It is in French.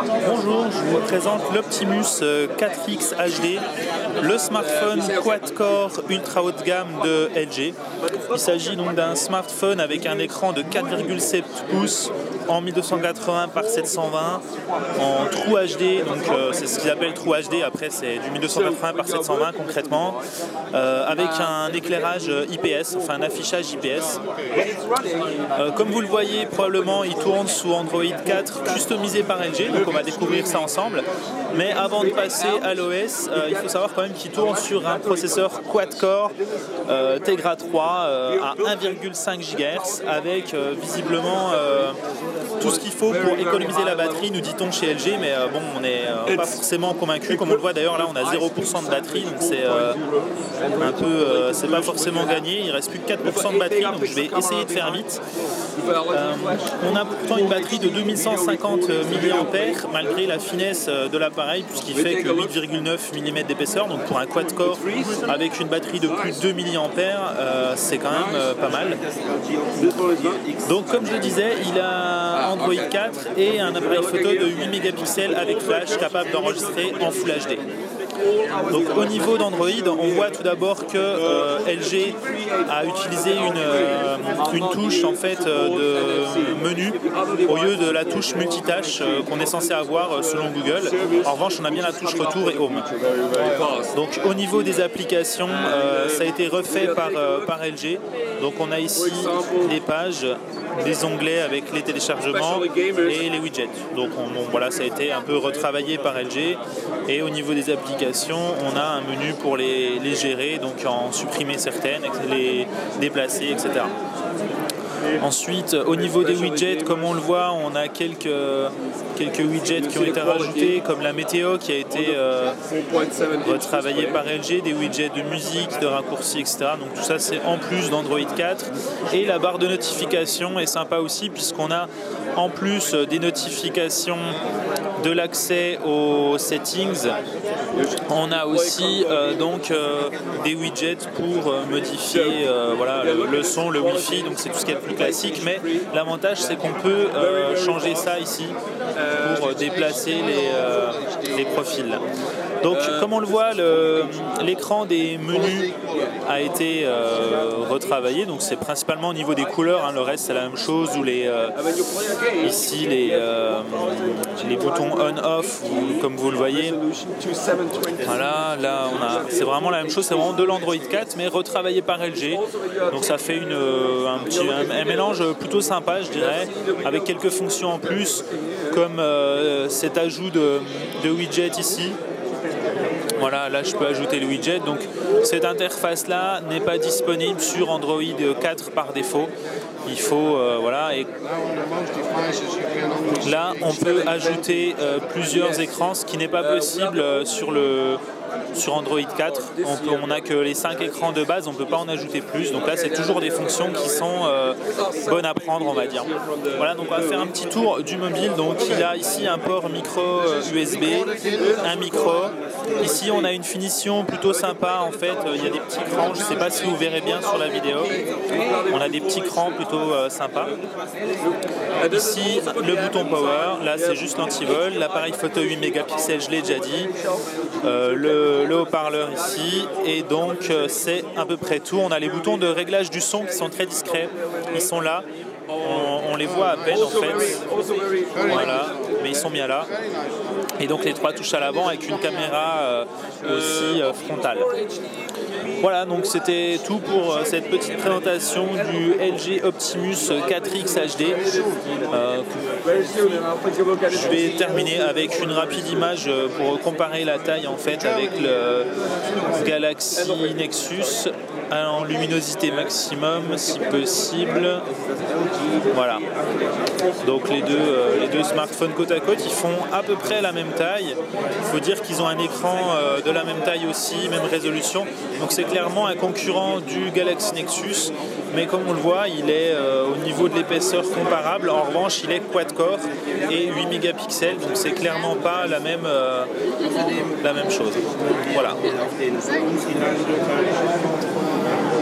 Bonjour, je vous présente l'Optimus 4X HD, le smartphone quad-core ultra haut de gamme de LG. Il s'agit donc d'un smartphone avec un écran de 4,7 pouces en 1280 par 720 en True HD, donc c'est ce qu'ils appellent True HD, après c'est du 1280 par 720 concrètement, avec un éclairage IPS, enfin un affichage IPS. Comme vous le voyez probablement, il tourne sous Android 4 customisé par LG, donc on va découvrir ça ensemble. Mais avant de passer à l'OS, il faut savoir quand même qu'il tourne sur un processeur quad-core Tegra 3 à 1,5 GHz avec visiblement tout ce qu'il faut pour économiser la batterie, nous dit-on chez LG, mais bon, on n'est pas forcément convaincu. Comme on le voit d'ailleurs, là on a 0% de batterie, donc c'est un peu, c'est pas forcément gagné. Il reste plus que 4% de batterie, donc je vais essayer de faire vite. On a pourtant une batterie de 2150 mAh malgré la finesse de l'appareil, puisqu'il fait que 8,9 mm d'épaisseur, donc pour un quad-core avec une batterie de plus de 2 mAh, c'est quand même pas mal. Donc comme je le disais, il a Android 4 et un appareil photo de 8 mégapixels avec flash capable d'enregistrer en Full HD. Donc au niveau d'Android, on voit tout d'abord que LG a utilisé une touche en fait de menu au lieu de la touche multitâche qu'on est censé avoir selon Google. En revanche, on a bien la touche retour et home. Donc au niveau des applications, ça a été refait par LG. Donc on a ici les pages, des onglets avec les téléchargements et les widgets. Donc voilà, ça a été un peu retravaillé par LG. Et au niveau des applications, on a un menu pour les gérer, donc en supprimer certaines, les déplacer, etc. Ensuite, au niveau des widgets, comme on le voit, on a quelques widgets qui ont été rajoutés, comme la météo qui a été retravaillée par LG, des widgets de musique, de raccourcis, etc. Donc tout ça, c'est en plus d'Android 4. Et la barre de notification est sympa aussi, puisqu'on a en plus des notifications de l'accès aux settings, on a aussi des widgets pour modifier voilà, le son, le Wi-Fi, donc c'est tout ce qui est le plus classique, mais l'avantage c'est qu'on peut changer ça ici pour déplacer les profils. Donc comme on le voit, l'écran des menus a été retravaillé, donc c'est principalement au niveau des couleurs, hein, le reste c'est la même chose, ou ici les boutons on-off, comme vous le voyez. Voilà, là c'est vraiment la même chose, c'est vraiment de l'Android 4 mais retravaillé par LG, donc ça fait un mélange plutôt sympa, je dirais, avec quelques fonctions en plus comme cet ajout de widget ici. Voilà, là je peux ajouter le widget, donc cette interface là n'est pas disponible sur Android 4 par défaut. Il faut, voilà, et là on peut ajouter plusieurs écrans, ce qui n'est pas possible sur Android 4. On n'a que les 5 écrans de base, on ne peut pas en ajouter plus. Donc là, c'est toujours des fonctions qui sont bonnes à prendre, on va dire. Voilà, donc on va faire un petit tour du mobile. Donc il a ici un port micro USB, un micro. Ici, on a une finition plutôt sympa. En fait, il y a des petits crans. Je ne sais pas si vous verrez bien sur la vidéo. On a des petits crans plutôt sympas. Ici, le bouton power. Là, c'est juste l'antivol. L'appareil photo 8 mégapixels, je l'ai déjà dit. Le haut-parleur ici, et donc c'est à peu près tout. On a les boutons de réglage du son qui sont très discrets, ils sont là, on les voit à peine en fait, voilà, mais ils sont bien là. Et donc les 3 touches à l'avant avec une caméra aussi frontale. Voilà, donc c'était tout pour cette petite présentation du LG Optimus 4X HD. Je vais terminer avec une rapide image pour comparer la taille en fait avec le Galaxy Nexus en luminosité maximum si possible. Voilà. Donc les deux smartphones côte à côte, ils font à peu près la même taille. Il faut dire qu'ils ont un écran de la même taille aussi, même résolution. Donc c'est clairement un concurrent du Galaxy Nexus, mais comme on le voit, il est au niveau de l'épaisseur comparable. En revanche, il est quad-core et 8 mégapixels, donc c'est clairement pas la même chose. Voilà.